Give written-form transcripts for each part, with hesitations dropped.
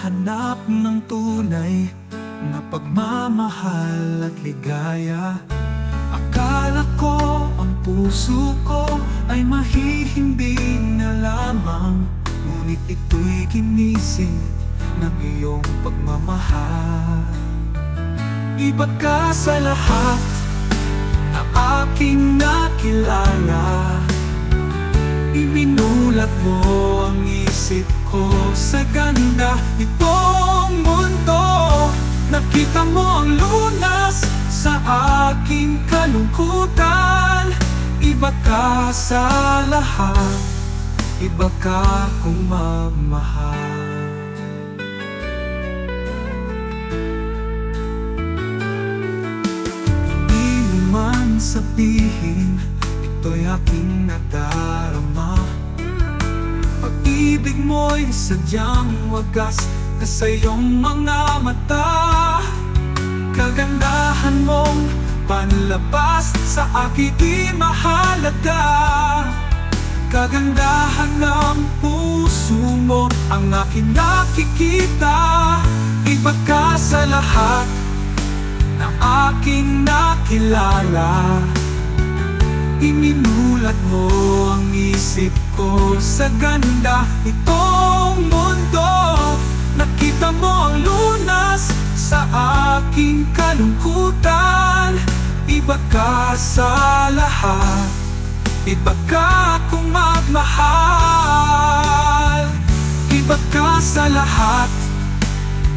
naghahanap ng tunay na pagmamahal at ligaya. Akala ko ang puso ko ay mahihimbing na lamang, ngunit ito'y ginising ng iyong pagmamahal. Iba ka sa lahat na aking nakilala. Iminulat mo ang isip ko sa ganda nitong mundo. Nakita mo ang lunas sa aking kalungkutan. Iba ka sa lahat, iba ka kong mamahal. Hindi mo man sabihin, ito'y aking nadarama. Pag-ibig mo'y sadyang wagas na sa iyong mga mata. Kagandahan mong panlabas sa akin di mahalaga. Kagandahan ng puso mo ang aking nakikita. Iba ka sa lahat na aking nakilala. Iminulat mo ang isip ko sa ganda itong mundo. Nakita mo ang lunas sa aking kalungkutan. Iba ka sa lahat, iba ka kong magmahal. Iba ka sa lahat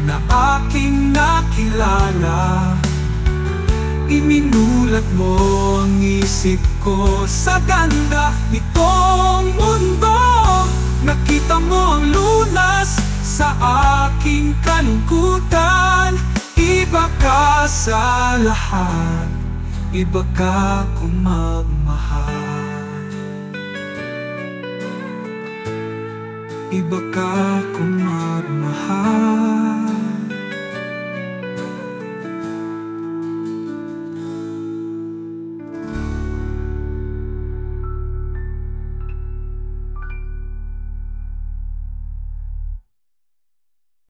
na aking nakilala. Iminulat mo ang isip ko sa ganda nitong mundo. Nakita mo ang lunas sa aking kalungkutan. Iba ka sa lahat, iba ka kong magmahal. Iba ka kong magmahal.